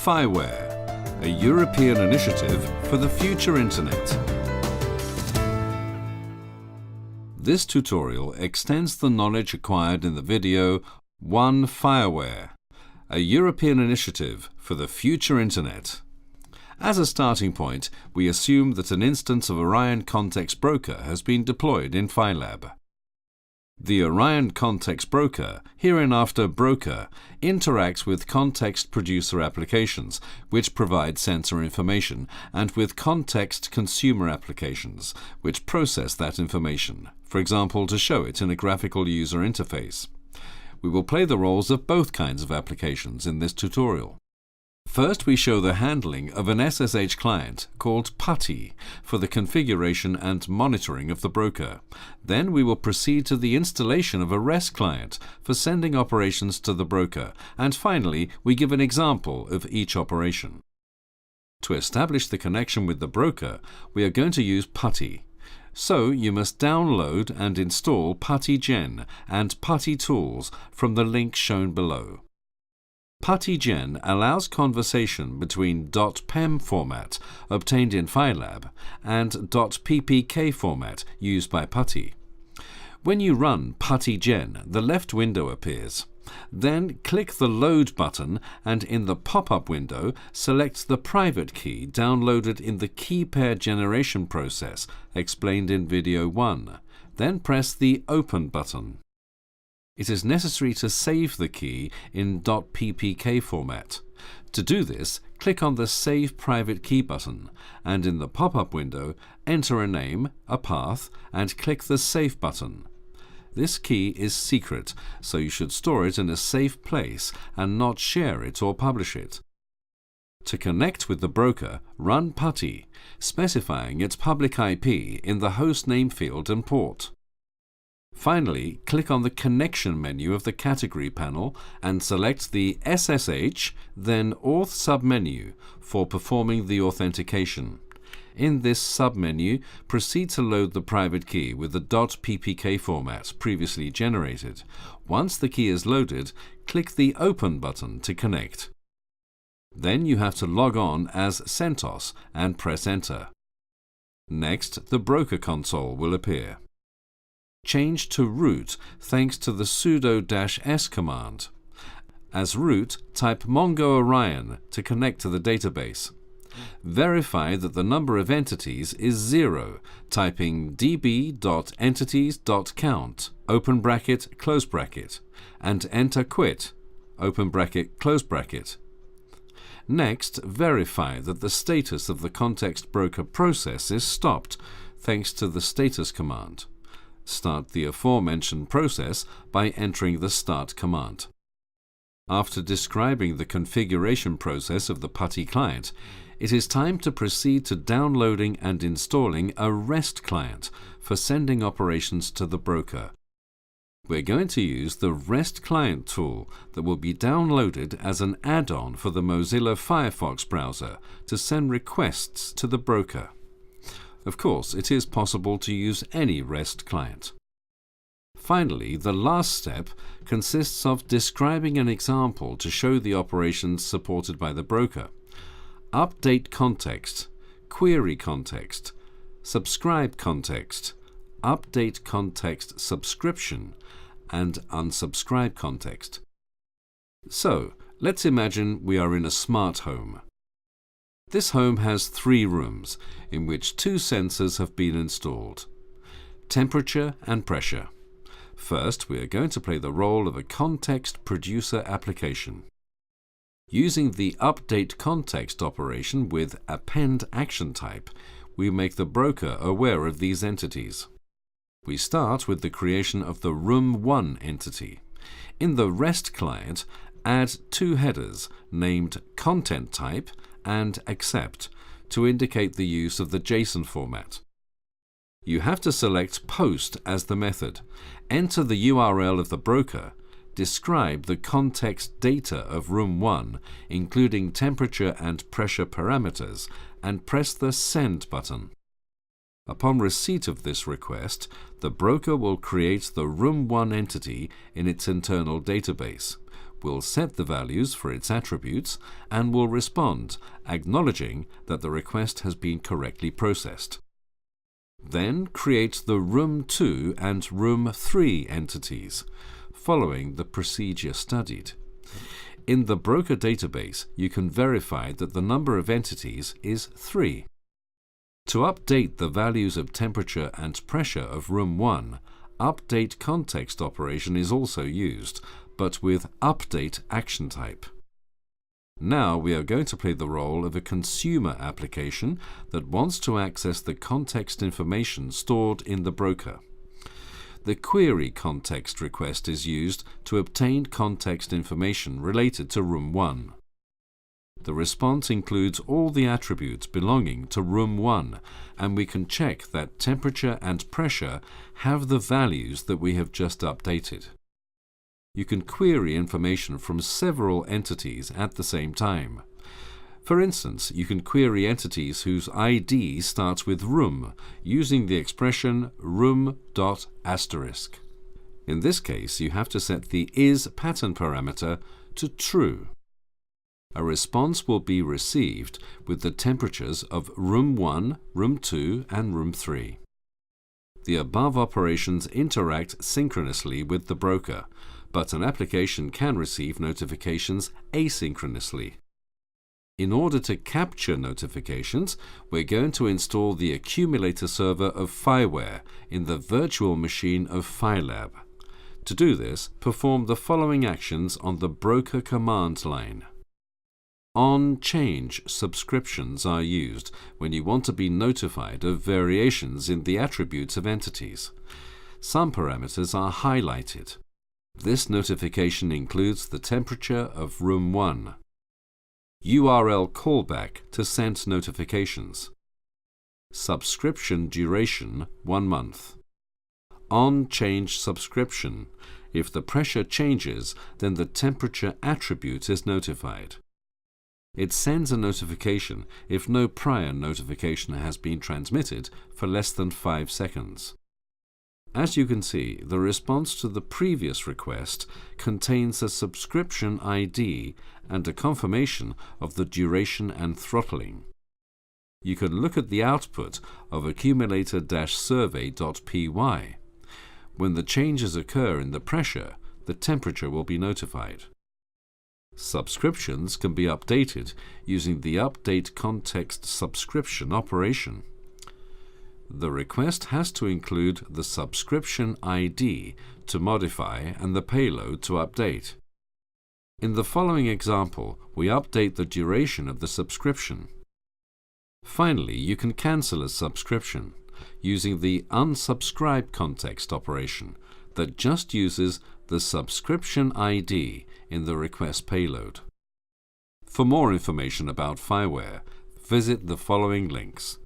FI-WARE, a European initiative for the future Internet. This tutorial extends the knowledge acquired in the video FI-WARE, a European initiative for the future Internet. As a starting point, we assume that an instance of Orion Context Broker has been deployed in FILAB. The Orion Context Broker, hereinafter Broker, interacts with context producer applications, which provide sensor information, and with context consumer applications, which process that information, for example, to show it in a graphical user interface. We will play the roles of both kinds of applications in this tutorial. First, we show the handling of an SSH client called PuTTY for the configuration and monitoring of the broker. Then we will proceed to the installation of a REST client for sending operations to the broker. And finally, we give an example of each operation. To establish the connection with the broker, we are going to use PuTTY. So you must download and install PuTTyGen and PuTTY tools from the link shown below. PuTTyGen allows conversation between .pem format obtained in FILAB and .ppk format used by PuTTY. When you run PuTTyGen, the left window appears. Then click the Load button and in the pop-up window select the private key downloaded in the key pair generation process explained in video 1. Then press the Open button. It is necessary to save the key in .ppk format. To do this, click on the Save Private Key button and in the pop-up window enter a name, a path and click the Save button. This key is secret, so you should store it in a safe place and not share it or publish it. To connect with the broker, run PuTTY, specifying its public IP in the host name field and port. Finally, click on the Connection menu of the Category panel and select the SSH, then Auth submenu for performing the authentication. In this submenu, proceed to load the private key with the .ppk format previously generated. Once the key is loaded, click the Open button to connect. Then you have to log on as CentOS and press Enter. Next, the broker console will appear. Change to root thanks to the sudo -s command. As root, type Mongo Orion to connect to the database. Verify that the number of entities is 0, typing db.entities.count, open bracket, close bracket, and enter quit, open bracket, close bracket. Next, verify that the status of the Context Broker process is stopped, thanks to the status command. Start the aforementioned process by entering the Start command. After describing the configuration process of the PuTTY client, it is time to proceed to downloading and installing a REST client for sending operations to the broker. We're going to use the REST client tool that will be downloaded as an add-on for the Mozilla Firefox browser to send requests to the broker. Of course, it is possible to use any REST client. Finally, the last step consists of describing an example to show the operations supported by the broker. Update context, query context, subscribe context, update context subscription, and unsubscribe context. So, let's imagine we are in a smart home. This home has 3 rooms, in which 2 sensors have been installed: temperature and pressure. First, we are going to play the role of a context producer application. Using the update context operation with append action type, we make the broker aware of these entities. We start with the creation of the Room 1 entity. In the REST client, add 2 headers named content type and accept to indicate the use of the JSON format. You have to select post as the method, enter the URL of the broker, describe the context data of Room 1, including temperature and pressure parameters, and press the Send button. Upon receipt of this request, the broker will create the Room 1 entity in its internal database, will set the values for its attributes and will respond, acknowledging that the request has been correctly processed. Then create the Room 2 and Room 3 entities, following the procedure studied. In the broker database, you can verify that the number of entities is 3. To update the values of temperature and pressure of Room 1, Update Context operation is also used, but with Update action type. Now we are going to play the role of a consumer application that wants to access the context information stored in the broker. The query context request is used to obtain context information related to Room 1. The response includes all the attributes belonging to Room 1, and we can check that temperature and pressure have the values that we have just updated. You can query information from several entities at the same time. For instance, you can query entities whose ID starts with room using the expression room.*. In this case, you have to set the isPattern parameter to true. A response will be received with the temperatures of Room 1, Room 2, and Room 3. The above operations interact synchronously with the broker, but an application can receive notifications asynchronously. In order to capture notifications, we're going to install the accumulator server of FIWARE in the virtual machine of FILAB. To do this, perform the following actions on the broker command line. On-change subscriptions are used when you want to be notified of variations in the attributes of entities. Some parameters are highlighted. This notification includes the temperature of Room 1. URL callback to send notifications. Subscription duration 1 month. On-change subscription. If the pressure changes, then the temperature attribute is notified. It sends a notification if no prior notification has been transmitted for less than 5 seconds. As you can see, the response to the previous request contains a subscription ID and a confirmation of the duration and throttling. You can look at the output of accumulator-survey.py. When the changes occur in the pressure, the temperature will be notified. Subscriptions can be updated using the Update Context Subscription operation. The request has to include the subscription ID to modify and the payload to update. In the following example, we update the duration of the subscription. Finally, you can cancel a subscription using the unsubscribe context operation that just uses the subscription ID in the request payload. For more information about FIWARE, visit the following links.